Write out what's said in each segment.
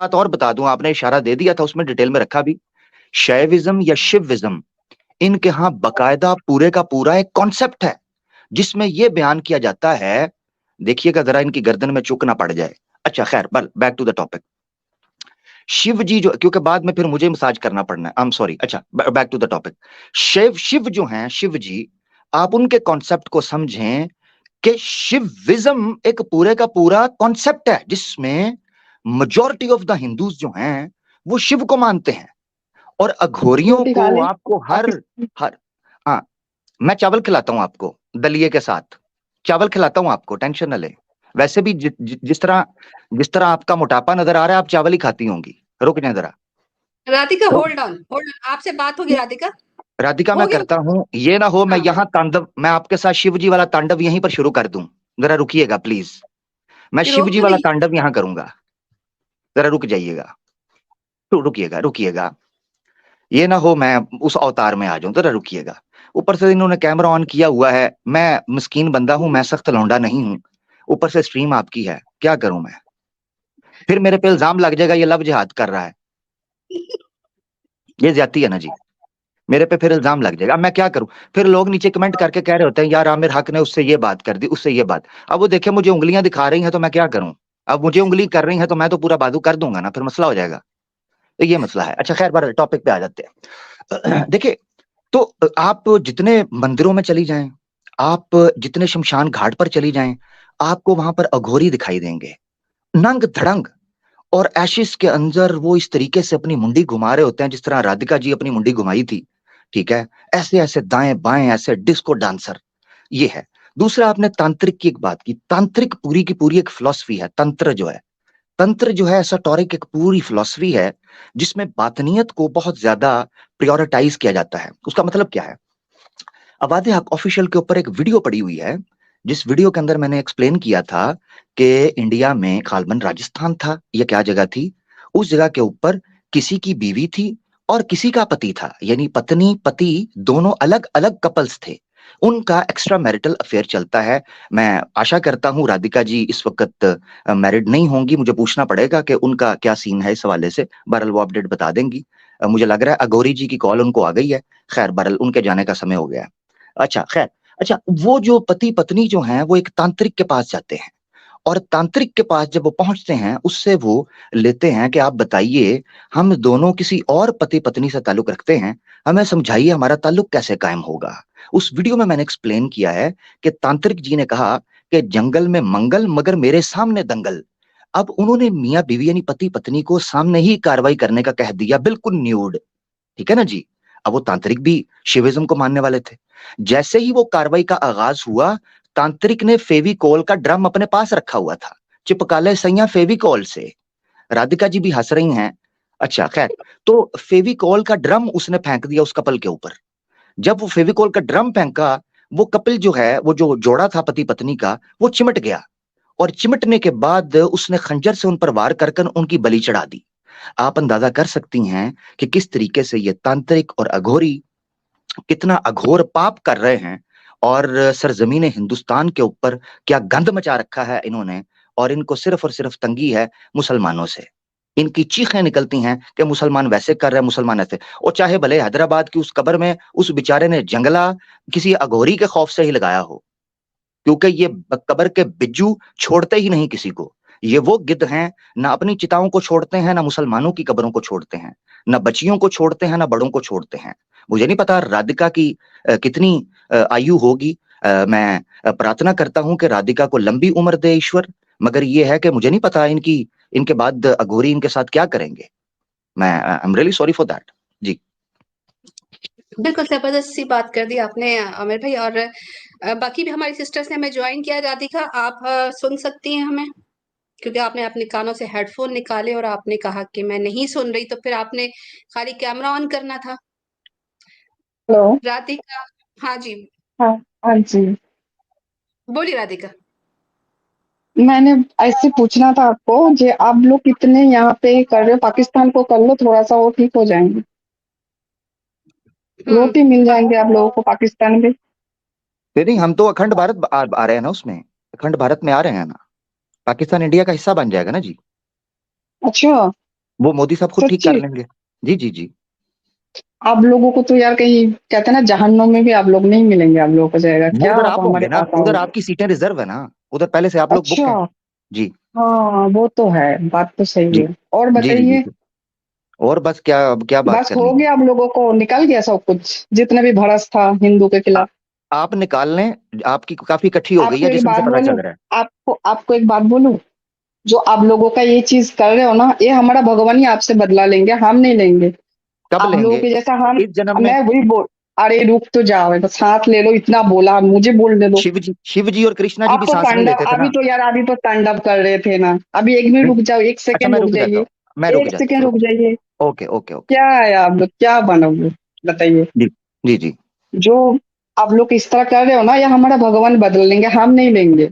बात और बता दूं, आपने इशारा दे दिया था, उसमें डिटेल में रखा भी। शैविज्म या शिविज्म, इनके यहाँ बकायदा पूरे का पूरा एक कॉन्सेप्ट है जिसमें यह बयान किया जाता है, देखिएगा जरा इनकी गर्दन में चुक ना पड़ जाए। अच्छा खैर, back to the topic. Shiv ji जो, क्योंकि बाद में फिर मुझे मसाज करना पड़ना है, आई एम सॉरी। अच्छा back to the topic. Shiv जो हैं, शिव जी, आप उनके कॉन्सेप्ट को समझें कि शिविज्म एक पूरे का पूरा कॉन्सेप्ट है जिसमें मेजॉरिटी ऑफ द हिंदूज जो हैं वो शिव को मानते हैं। और अघोरियों रोटी खा को ले आपको हर पाकिस्तान। हर हाँ, मैं चावल खिलाता हूं आपको दलिए के साथ, चावल खिलाता हूं आपको, टेंशन न ले। वैसे भी जिस तरह आपका मोटापा नजर आ रहा है, आप चावल ही खाती होंगी। रुक जाए जरा। राधिका, रुक। होल्ड ऑन होल्ड ऑन, आपसे बात होगी राधिका? राधिका हो मैं गया? करता हूं, ये ना हो मैं हाँ, यहाँ तांडव, मैं आपके साथ शिव जी वाला तांडव यहीं पर शुरू कर दूं। जरा रुकिएगा प्लीज, मैं ये शिव रोक जी तो वाला नहीं? तांडव यहां करूंगा। जरा रुक जाइएगा, रुकिएगा रुकिएगा। ये ना हो मैं उस अवतार में आ जाऊं, जरा रुकिएगा। ऊपर से इन्होंने कैमरा ऑन किया हुआ है, मैं मिस्कीन बंदा हूं, मैं सख्त लौंडा नहीं हूं। ऊपर से स्ट्रीम आपकी है, क्या करूं मैं? फिर मेरे पे इल्जाम लग जाएगा ये लव जिहाद कर रहा है। ये ज्यादती है ना जी, मेरे पे फिर इल्जाम लग जाएगा। अब मैं क्या करूं? फिर लोग नीचे कमेंट करके कह रहे होते हैं यार आमिर हक ने उससे ये बात कर दी, उससे ये बात। अब वो देखे मुझे उंगलियां दिखा रही हैं तो मैं क्या करूं? अब मुझे उंगली कर रही है तो मैं तो पूरा बाजू कर दूंगा ना, फिर मसला हो जाएगा। तो ये मसला है। अच्छा खैर, बार टॉपिक पे आ जाते हैं। देखिए, तो आप जितने मंदिरों में चली जाएं, आप जितने शमशान घाट पर चली जाएं, आपको वहां पर अघोरी दिखाई देंगे, नंग धड़ंग। और एशिस के अंदर वो इस तरीके से अपनी मुंडी घुमा रहे होते हैं जिस तरह राधिका जी अपनी मुंडी घुमाई थी। ठीक है, ऐसे ऐसे दाएं बाएं, ऐसे डिस्को डांसर। ये है। दूसरा, आपने तांत्रिक की एक बात की, तांत्रिक पूरी की पूरी एक फिलॉसफी है। तंत्र जो है एसोटोरिक एक पूरी फिलॉसफी है जिसमें बातनियत को बहुत ज्यादा प्रायोरिटाइज किया जाता है। उसका मतलब क्या है? अवादे हक ऑफिशियल के ऊपर एक वीडियो पड़ी हुई है, जिस वीडियो के अंदर मैंने एक्सप्लेन किया था कि इंडिया में खालबन राजस्थान था, यह क्या जगह थी? उस जगह के ऊपर किसी की बीवी थी और किसी का पति था, यानी पत्नी पति दोनों अलग अलग कपल्स थे। उनका एक्स्ट्रा मैरिटल अफेयर चलता है। मैं आशा करता हूं राधिका जी इस वक्त मैरिड नहीं होंगी, मुझे पूछना पड़ेगा कि उनका क्या सीन है इस हवाले से। बहरहाल वो अपडेट बता देंगी। मुझे लग रहा है अगौरी जी की कॉल उनको आ गई है। खैर बहरहाल उनके जाने का समय हो गया है। अच्छा खैर, अच्छा वो जो पति पत्नी जो हैं वो एक तांत्रिक के पास जाते हैं, और तांत्रिक के पास जब वो पहुंचते हैं उससे वो लेते हैं कि आप बताइए, हम दोनों किसी और पति पत्नी से ताल्लुक रखते हैं, हमें समझाइए हमारा ताल्लुक कैसे कायम होगा। उस वीडियो में मैंने एक्सप्लेन किया है कि तांत्रिक जी ने कहा कि जंगल में मंगल मगर मेरे सामने दंगल। अब उन्होंने मियां बीवी यानी पति पत्नी को सामने ही कार्रवाई करने का कह दिया, बिल्कुल न्यूड। ठीक है ना जी? अब वो तांत्रिक भी शिविज्म को मानने वाले थे। जैसे ही वो कार्रवाई का आगाज हुआ, तांत्रिक ने फेविकोल का ड्रम अपने पास रखा हुआ था, चिपका ले सैया फेविकोल से। राधिका जी भी हंस रही हैं। अच्छा खैर, तो फेविकोल का ड्रम उसने फेंक दिया उस कपल के ऊपर। जब वो फेविकोल का ड्रम फेंका, वो कपल जो है, वो जो जोड़ा था पति पत्नी का, वो चिमट गया। और चिमटने के बाद उसने खंजर से उन पर वार कर कर उनकी बलि चढ़ा दी। आप अंदाजा कर सकती हैं कि किस तरीके से ये तांत्रिक और अघोरी कितना अघोर पाप कर रहे हैं, और सरजमीन हिंदुस्तान के ऊपर क्या गंद मचा रखा है इन्होंने। और इनको सिर्फ और सिर्फ तंगी है मुसलमानों से। इनकी चीखें निकलती हैं कि मुसलमान वैसे कर रहे हैं, मुसलमान ऐसे। और चाहे भले हैदराबाद की उस कब्र में उस बेचारे ने जंगला किसी अघोरी के खौफ से ही लगाया हो, क्योंकि ये कब्र के बिज्जू छोड़ते ही नहीं किसी को। ये वो गिद्ध हैं, ना अपनी चिताओं को छोड़ते हैं, ना मुसलमानों की कब्रों को छोड़ते हैं, ना बच्चियों को छोड़ते हैं, ना बड़ों को छोड़ते हैं। मुझे नहीं पता राधिका की कितनी आयु होगी। मैं प्रार्थना करता हूं कि राधिका को लंबी उम्र दे ईश्वर। मगर ये है कि मुझे नहीं पता इनकी, इनके बाद अघोरी इनके साथ क्या करेंगे। मैं I am really sorry for that जी। बिल्कुल जबरदस्त सी बात कर दी आपने आमिर भाई। और बाकी भी हमारी सिस्टर्स ने हमें ज्वाइन किया। राधिका, आप सुन सकती हैं हमें? क्योंकि आपने अपने कानों से हेडफोन निकाले और आपने कहा कि मैं नहीं सुन रही, तो फिर आपने खाली कैमरा ऑन करना था। हेलो। राधिका, हाँ जी, हाँ। हाँ जी। बोलिए राधिका। मैंने ऐसे पूछना था आपको, जे आप लोग कितने यहाँ पे कर रहे हो, पाकिस्तान को कर लो थोड़ा सा, वो ठीक हो जाएंगे। रोटी मिल पा- जाएंगे आप लोगों को पाकिस्तान में। नहीं, हम तो अखंड भारत आ रहे हैं ना उसमें, अखंड भारत में आ रहे हैं ना। पाकिस्तान इंडिया का हिस्सा बन जाएगा ना जी। अच्छा। वो मोदी साहब खुद ठीक कर सच्ची लेंगे। जी जी जी। आप लोगों को तो यार कहीं कहते हैं ना जहन्नुम में भी आप लोग नहीं मिलेंगे, आप लोगों को जाएगा वो क्या, उधर आप आप हमारे होंगे ना, पास उधर आओगे। आपकी सीटें रिजर्व है ना, उधर पहले से आप लोग बुक अच्छा, हैं। जी हाँ वो तो है, बात तो सही जी है। और जी जी जी बताइए, जी। और बस क्या, अब क्या बात बस हो करनी है। गया, आप लोगों को निकल गया सब कुछ जितने भी भड़स था हिंदू के आ, खिलाफ। आप निकाल लें, आपकी काफी इकट्ठी हो गई आपको है एक जिसमें से बात पता बोलूं, चल रहा है। आपको एक बात बोलूं, जो आप लोगों का ये चीज कर रहे हो ना, ये हमारा भगवान ही आपसे बदला लेंगे, हम नहीं लेंगे। कब आप लोगों लेंगे? के जैसा हम, इस जन्म में। मैं वही बोल, अरे रुक तो जाओ, बस हाथ ले लो, इतना बोला, मुझे बोलने दो। शिव जी और कृष्णा जी आप भी तो सांस नहीं तांडव, लेते थे अभी ना। तो यार अभी तो तांडव कर रहे थे ना, अभी एक मिनट नहीं, रुक जाओ, एक अच्छा सेकंड मैं रुक रुक जाता जाइए, हूँ, मैं रुक एक जाता सेकंड हूँ, रुक जाइए। Okay okay okay. क्या है आप लोग, क्या बनोगे बताइए। जी जी जी। जो आप लोग इस तरह कर रहे हो ना, ये हमारा भगवान बदल लेंगे, हम नहीं लेंगे।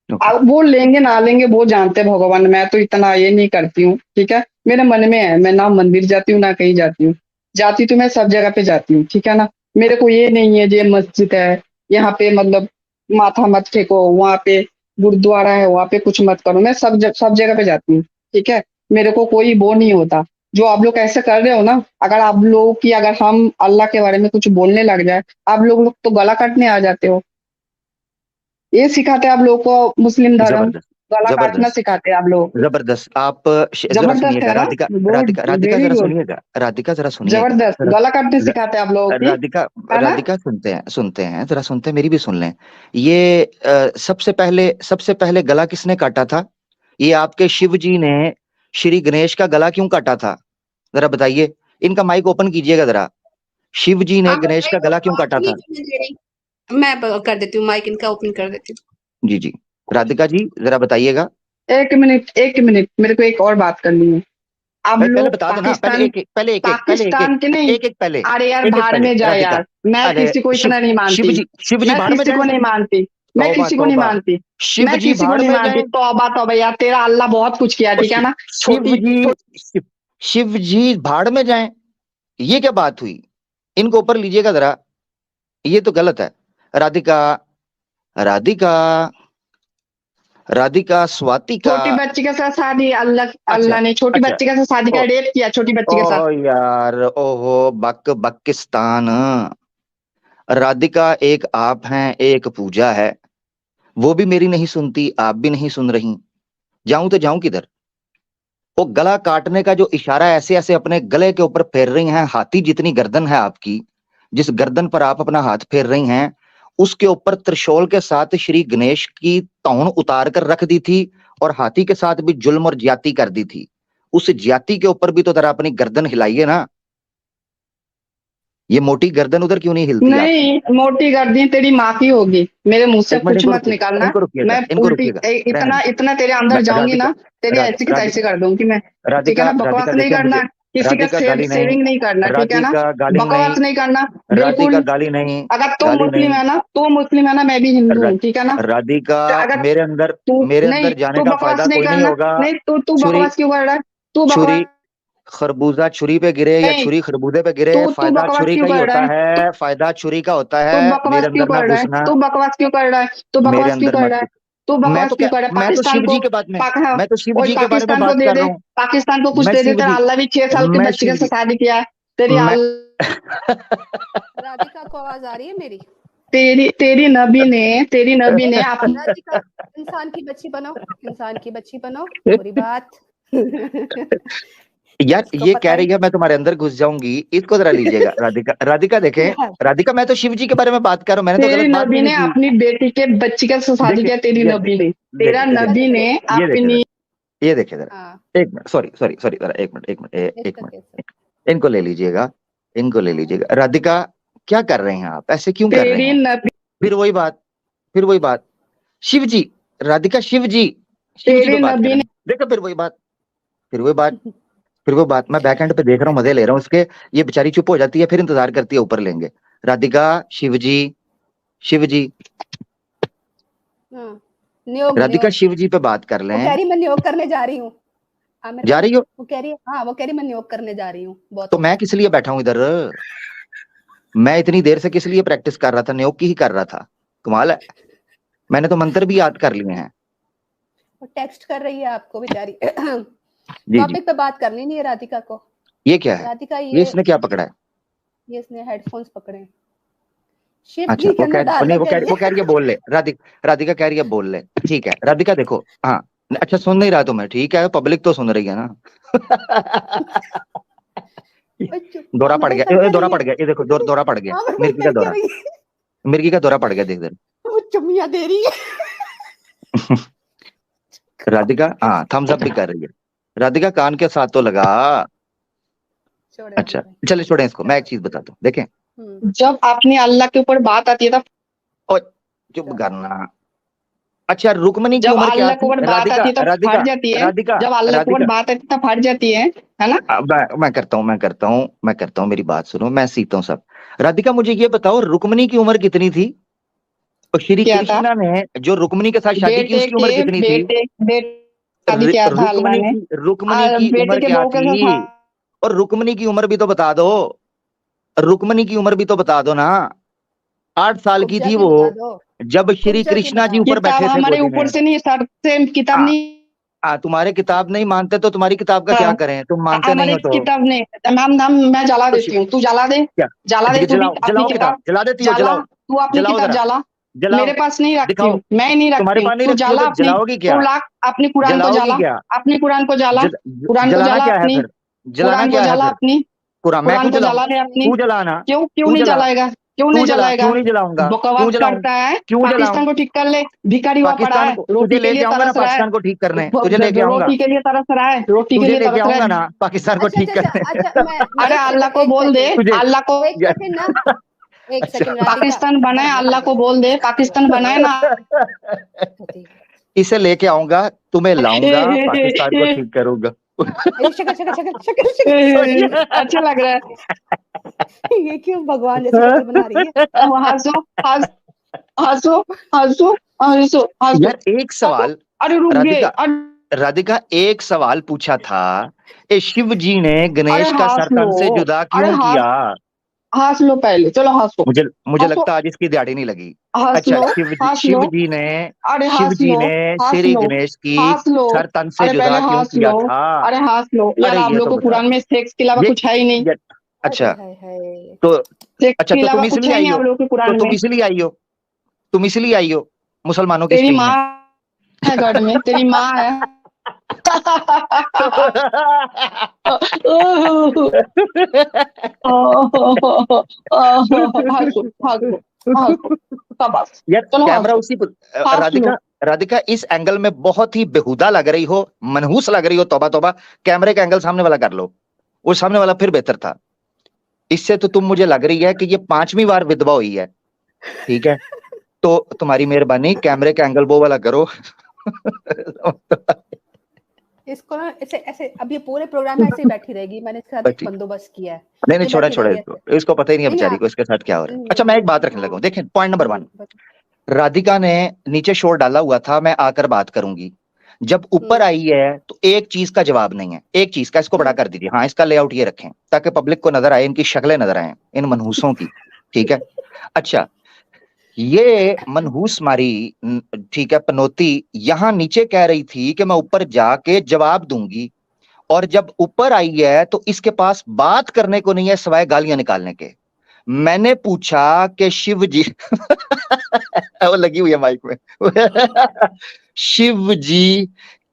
ओके। अब वो लेंगे ना लेंगे वो जानते हैं भगवान, मैं तो इतना ये नहीं करती हूँ, ठीक है। मेरे मन में है, मैं ना मंदिर जाती हूँ ना कहीं जाती हूँ, जाती तो मैं सब जगह पे जाती हूँ, ठीक है ना। मेरे को ये नहीं है, ये मस्जिद है यहाँ पे मतलब माथा मत फेंको, वहां पे गुरुद्वारा है वहां पे कुछ मत करो, मैं सब जगह पे जाती हूँ, ठीक है। मेरे को कोई वो नहीं होता। जो आप लोग ऐसे कर रहे हो ना, अगर आप लोग की, अगर हम अल्लाह के बारे में कुछ बोलने लग जाए, आप लोग तो गला काटने आ जाते हो। ये सिखाते हैं आप लोगों को मुस्लिम धर्म, जबरदस्त गला काटना जबरदस्त सिखाते हैं आप लोगों को। जबरदस्त। आप जरा जबरदस्त सुनिएगा, है ना, राधिका गुड, राधिका राधिका वेरी जरा गुड, सुनिएगा, राधिका जरा सुनिएगा जबरदस्त जरा। गला काटने र- सिखाते हैं आप लोगों की, राधिका है ना। राधिका सुनते हैं जरा, सुनते हैं, मेरी भी सुन लें। ये सबसे पहले गला किसने काटा था? ये आपके शिव जी ने श्री गणेश का गला क्यों काटा था? जरा बताइए। इनका माइक ओपन कीजिएगा जरा। शिव जी ने आप गणेश का बताइए, गला क्यों आप काटा नहीं था? करने दे रही। मैं कर देती हूँ, माइक इनका ओपन कर देती हूँ। जी जी। राधिका जी जरा बताइएगा। एक मिनट, मेरे को एक और बात करनी है। आप पहले लोग बता दो ना, पाकिस्तान, पहले एक एक पाकिस्तान के नहीं, एक एक पहले अरे यार एक एक भाड़ पहले में जाए राधिका। यार, मैं अरे किसी को शिव इतना नहीं मानती, शिव जी मैं भाड़ में किसी को जाए। नहीं मानती, मैं तौबा किसी को नहीं तौबा। मानती, शिव मैं जी किसी को भाड़ नहीं में मानती, जाए। तौबा तौबा यार, तेरा अल्लाह बहुत कुछ किया, और ठीक है ना। शिव छोटी जी शिव, शिव जी भाड़ में जाए, ये क्या बात हुई? इनको ऊपर लीजिएगा जरा, ये तो गलत है। राधिका राधिका राधिका स्वाति का। छोटी बच्ची के साथ शादी, अल्लाह अच्छा अल्लाह ने छोटी अच्छा। बच्ची के साथ शादी ओ, का रेप किया, छोटी बच्ची ओ के साथ। यार, ओहो, बकिस्तान। राधिका एक आप हैं, एक पूजा है। वो भी मेरी नहीं सुनती, आप भी नहीं सुन रही। जाऊं तो जाऊं किधर? वो गला काटने का जो इशारा ऐसे ऐसे अपने गले के ऊपर फेर रही हैं, हाथी जितनी गर्दन है आपकी, जिस गर्दन पर आप अपना हाथ फेर रही हैं, उसके ऊपर त्रिशूल के साथ श्री गणेश की तौन उतार कर रख दी थी, और हाथी के साथ भी जुल्म और ज्यादती कर दी थी। उस ज्यादती के ऊपर भी तो जरा अपनी गर्दन हिलाइए ना। ये मोटी गर्दन उधर क्यों नहीं हिलती आपकी? नहीं, मोटी गर्दन तेरी माँ की होगी, मेरे मुंह से एक मिनट, कुछ इनको मत रुकिएगा, निकालना। इनको रुकिएगा, मैं इनको उल्टी रुकिएगा। रहने इतना दो। इतना तेरे अंदर जाऊंगी राधिका ना, तेरी ऐसी की तैसी कर दूंगी मैं, ठीक है राधिका ना। राधिका बकवास नहीं देखिए मुझे। करना, किसी का राधिका गाली नहीं, शेविंग नहीं करना, ठीक है ना। राधिका गाली नहीं, बकवास नहीं करना, राधिका बिल्कुल। गाली नहीं, अगर तू गाली मुस्लिम नहीं। है ना, तू मुस्लिम है ना, मैं भी हिंदू रा, हूँ, ठीक है ना। राधिका, तो अगर मेरे अंदर तू मेरे नहीं, अंदर जाने तू का बकवास फायदा नहीं कोई नहीं करना, होगा। नहीं तू छुरी बकवास क्यों कर रहा है, तू छुरी बकवास खरबूजा छुरी पे गिरे या नहीं, छुरी खरबूजे पे गिरे, तू फायदा बकवास छुरी क्यों का ही कर रहा होता है, है, फायदा छुरी का होता तू है। बकवास मेरे क्यों अंदर ना कर रहा है, घुसना। तू बकवास क्यों कर रहा है, तू मेरे बकवास क्यों अंदर कर मत रहा है, घुस। तू बकवास क्यों कर रहा है। मैं तो पाकिस्तान शिव को जी के बारे में हाँ, मैं तो शिव और जी के बारे में पाकिस्तान को बात दे कर रहा दे, हूँ। पाकिस्तान को कुछ मैं दे दे, शिव तेरा जी अल्लाह भी 6 साल के मैं बच्ची शिव के जी साथ शादी किया है, तेरी मैं राधिका को आवाज आ रही है मेरी? तेरी तेरी नबी ने अपनी राधिका, इंसान की बच्ची बनो, इंसान की बच्ची बनो, बुरी बात। यार, इसको ये कह पता ही रही है मैं तुम्हारे अंदर घुस जाऊंगी, इसको जरा लीजिएगा। राधिका राधिका देखें। यार, राधिका, मैं तो शिव जी के बारे में बात कर रहा हूँ, मैंने तो तेरी गलत बात भी नबी नहीं ने की। अपनी बेटी के बच्ची के साथ शादी देखिए, किया, तेरी ये नबी ने, तेरा देखिए नबी ने ये देखिए अपनी जरा, ये देखिए जरा। हाँ, एक मिनट, सॉरी सॉरी सॉरी, जरा एक इसका कैसे? मिनट। इनको ले लीजिएगा, इनको ले हाँ, लीजिएगा। राधिका, क्या कर रहे हैं आप? ऐसे क्यों कर रहे तेरी हैं? नबी फिर वही बात। शिव जी, राधिका, शिव जी पे तेरी बात नबी करें। ने देखो, फिर वही बात फिर वो बात मैं बैकएंड पे देख रहा हूँ, मजे ले रहा हूँ उसके। ये बेचारी चुप हो जाती है, फिर इंतजार करती है ऊपर लेंगे। राधिका, शिव जी हाँ, नियोग राधिका, नियोग। शिव जी पे बात कर वो कह लें। रही मैं नियोग करने जा रही हूँ। आमिर जा भाई, रही हो? वो कह रही है, हाँ, वो कह रही मैं नियोग करने जा रही हूँ, बहुत तो हो मैं गया। किस लिए बैठा हूं इधर? मैं इतनी देर से किस लिए प्रैक्टिस कर रहा था? न्योग की ही कर रहा था। कमाल है, मैंने तो मंत्र भी याद कर लिए हैं। वो टेक्स्ट कर रही है आपको बेचारी। जी जी। टॉपिक पे बात करनी नहीं है राधिका को। ये क्या है? राधिका ये इसने क्या पकड़ा है? ये इसने हेडफोन्स पकड़े हैं। शिव अच्छा, जी के अंदर डालने के लिए। वो कह रही है बोल ले, राधिका कह रही है बोल ले, ठीक है राधिका देखो, हाँ अच्छा सुन नहीं रहा तुम्हें, ठीक है पब्लिक तो सुन रही है ना। दौरा पड़ गया, दौरा पड़ गया, ये देखो दौरा पड़ गया, मिर्गी का दौरा, मिर्गी का दौरा पड़ गया, देख देख। वो चुम्मिया दे रही है। राधिका हाँ थम्स अप भी कर रही है। राधिका कान के साथ तो लगा। अच्छा चलिए छोड़ें इसको, मैं एक चीज बताता हूँ, देखें जब अपनी अल्लाह के ऊपर बात आती है तब चुप करना। अच्छा रुक्मणी की जब उम्र क्या अल्लाह के थी? ऊपर बात आती है तब फट जाती है। जब अल्लाह के ऊपर बात आती है तब फट जाती है ना? मैं करता हूँ, मेरी बात सुनो, मैं सीखता हूँ सब। राधिका मुझे ये बताओ रुक्मणी की उम्र कितनी थी? और श्री कृष्णा ने जो रुक्मणी के साथ शादी की उसकी उम्र कितनी थी? रुक्मणी की उम्र क्या थी? और रुक्मणी की उम्र भी तो बता दो, रुक्मणी की उम्र भी तो बता दो ना। 8 साल की थी वो जब श्री कृष्णा जी ऊपर बैठे थे। हमारे ऊपर से नहीं, सर से किताब नहीं। तुम्हारे किताब नहीं मानते तो तुम्हारी किताब का क्या करें? तुम मानते नहीं हो तो किताब नहीं, मैं जला देती हूँ, तू जला दे, जला दे, जलाओ किताब, जला देती हो, जलाओ, तू अपनी किताब जला, मेरे पास नहीं रखती हूँ, मैं नहीं रखती हूँ, तू जला, जलाओगी क्या? अपनी कुरान को जला, अपनी कुरान को जला, कुरान को जला, अपनी जलाना क्या है? अपनी कुरान को जला दे अपनी। तू जलाना, क्यों नहीं जलाएगा? क्यों नहीं जलाएगा? क्यों नहीं जलाऊंगा? बकवास करता है। पाकिस्तान को ठीक कर ले, भिखारी हुआ पड़ा है, रोटी के लिए तरस रहा है। पाकिस्तान को ठीक करने तुझे लेके आऊंगा, रोटी के लिए तरस रहा है, रोटी के लिए तरस रहा है ना, पाकिस्तान को ठीक करने। अरे अल्लाह को बोल दे, अल्लाह को एक सेकंड पाकिस्तान बनाए, अल्लाह को बोल दे पाकिस्तान बनाए ना। इसे लेके आऊंगा, तुम्हें लाऊंगा, पाकिस्तान को ठीक करूंगा। अच्छा लग रहा है। ये क्यों भगवान जैसे शक्ल बना रही है? हंसो हंसो हंसो हंसो। यार एक सवाल, अरे रुक गए राधिका एक सवाल पूछा था, शिव जी ने गणेश का सर तन से जुदा क्यों किया? हंस लो पहले, चलो हंसो। मुझे लगता है आज इसकी दिहाड़ी नहीं लगी। अच्छा शिव जी ने श्री गणेश की सर तन से जुदा क्यों किया था? अरे हंस लो यार, आप लोग को कुरान में सेक्स के अलावा कुछ है ही नहीं। अच्छा तो तुम इसलिए आई हो, तुम इसलिए आई हो मुसलमानों की तेरी माँ है घर में, तेरी माँ है। कैमरा उसी पर। राधिका इस एंगल में बहुत ही बेहुदा लग रही हो, मनहूस लग रही हो, तौबा तौबा। कैमरे का एंगल सामने वाला कर लो, वो सामने वाला फिर बेहतर था। इससे तो तुम मुझे लग रही है कि ये 5वीं बार विधवा हुई है, ठीक है? तो तुम्हारी मेहरबानी कैमरे का एंगल वो वाला करो। इसको ना ऐसे ऐसे अब ये पूरे प्रोग्राम में ऐसे ही बैठी रहेगी, मैंने इसके साथ बंदोबस्त किया है। नहीं छोड़ा इसको पता ही नहीं है बेचारी को इसके साथ क्या हो रहा है। अच्छा मैं एक बात रखने लगा हूं, देखें पॉइंट नंबर 1, राधिका ने नीचे शोर डाला हुआ था मैं आकर बात करूंगी, जब ऊपर आई है तो एक चीज का जवाब नहीं है, एक चीज का। इसको बड़ा कर दीजिए, हाँ इसका लेआउट ये रखें ताकि पब्लिक को नजर आए, इनकी शक्लें नजर आए, इन मनहूसों की, ठीक है? अच्छा ये मनहूस मारी, ठीक है, पनौती यहां नीचे कह रही थी कि मैं ऊपर जाके जवाब दूंगी, और जब ऊपर आई है तो इसके पास बात करने को नहीं है सिवाय गालियां निकालने के। मैंने पूछा कि शिव जी वो लगी हुई है माइक में शिव जी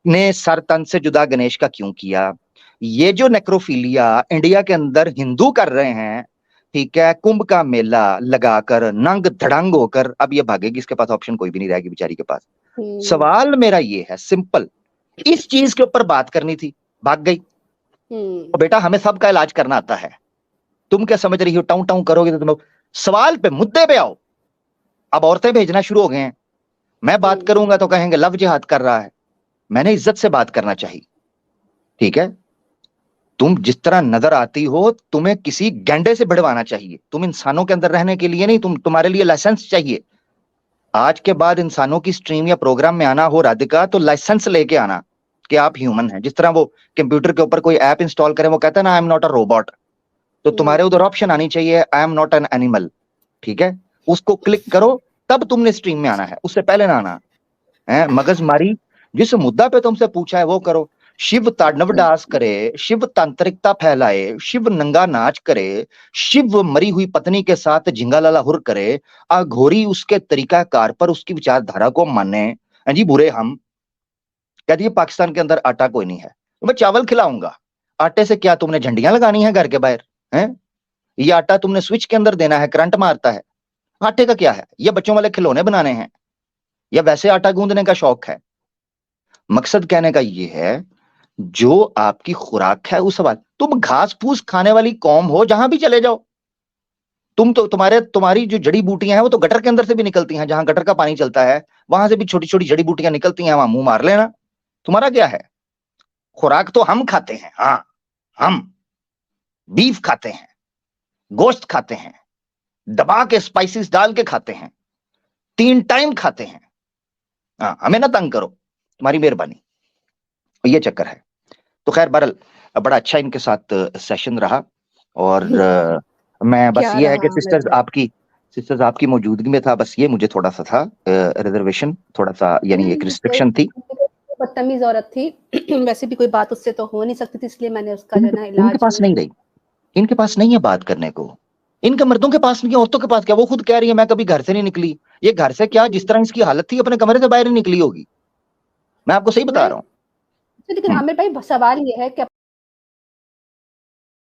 ने सर तन से जुदा गणेश का क्यों किया? ये जो नेक्रोफिलिया इंडिया के अंदर हिंदू कर रहे हैं, ठीक है, कुंभ का मेला लगाकर नंग धड़ंग होकर, अब ये भागेगी, इसके पास ऑप्शन कोई भी नहीं रहेगी बेचारी के पास। सवाल मेरा ये है सिंपल, इस चीज के ऊपर बात करनी थी, भाग गई। तो बेटा हमें सबका इलाज करना आता है, तुम क्या समझ रही हो टाउं टाउं करोगे तो तुम सवाल पे मुद्दे पे आओ। अब औरतें भेजना शुरू हो गए हैं, मैं बात करूंगा तो कहेंगे लव जिहाद कर रहा है। मैंने इज्जत से बात करना चाहिए, ठीक है? तुम जिस तरह नजर आती हो तुम्हें किसी गैंडे से भिड़वाना चाहिए, तुम इंसानों के अंदर रहने के लिए नहीं, तुम्हारे लिए लाइसेंस चाहिए। आज के बाद इंसानों की स्ट्रीम या प्रोग्राम में आना हो राधिका तो लाइसेंस लेके आना कि आप ह्यूमन हैं। जिस तरह वो कंप्यूटर के ऊपर कोई ऐप इंस्टॉल करें, वो कहता है ना I am not a robot, तो तुम्हारे उधर ऑप्शन आनी चाहिए I am not an animal, ठीक है? उसको क्लिक करो तब तुमने स्ट्रीम में आना है, उससे पहले ना आना है। मगज मारी, जिस मुद्दा पे तुमसे पूछा है वो करो। शिव तांडव डांस करे, शिव तांत्रिकता फैलाए, शिव नंगा नाच करे, शिव मरी हुई पत्नी के साथ झिंगालाला हुर करे, अघोरी उसके तरीकाकार पर उसकी विचारधारा को माने। हाँ जी, बुरे हम कहती है पाकिस्तान के अंदर आटा कोई नहीं है, तो मैं चावल खिलाऊंगा। आटे से क्या तुमने झंडियां लगानी है घर के बाहर? हैं? ये आटा तुमने स्विच के अंदर देना है, करंट मारता है। आटे का क्या है? ये बच्चों वाले खिलौने बनाने हैं या वैसे आटा गूंदने का शौक है? मकसद कहने का ये है, जो आपकी खुराक है उस सवाल, तुम घास फूस खाने वाली कौम हो, जहां भी चले जाओ तुम तो, तुम्हारी जो जड़ी बूटियां हैं वो तो गटर के अंदर से भी निकलती हैं, जहां गटर का पानी चलता है वहां से भी छोटी छोटी जड़ी बूटियां निकलती हैं, वहां मुंह मार लेना। तुम्हारा क्या है? खुराक तो हम खाते हैं, हाँ हम बीफ खाते हैं, गोश्त खाते हैं, दबा के स्पाइसेस डाल के खाते हैं, 3 टाइम खाते हैं। हाँ, हमें ना तंग करो, तुम्हारी मेहरबानी, ये चक्कर है। तो खैर बहरहाल बड़ा अच्छा इनके साथ सेशन रहा, और मैं बस ये है कि सिस्टर्स आपकी मौजूदगी में था, बस ये मुझे थोड़ा सा था रिजर्वेशन, थोड़ा सा यानी एक रिस्ट्रिक्शन थी। बदतमीज औरत थी वैसे भी कोई बात उससे तो हो नहीं सकती थी, इसलिए मैंने उसका जो ना इलाज इनके पास नहीं रही, इनके पास नहीं है बात करने को, इनके मर्दों के पास नहीं है, औरतों के पास क्या? वो खुद कह रही है मैं कभी घर से नहीं निकली। ये घर से क्या, जिस तरह इसकी हालत थी अपने कमरे से बाहर नहीं निकली होगी, मैं आपको सही बता रहा हूँ। लेकिन आमिर भाई सवाल ये है कि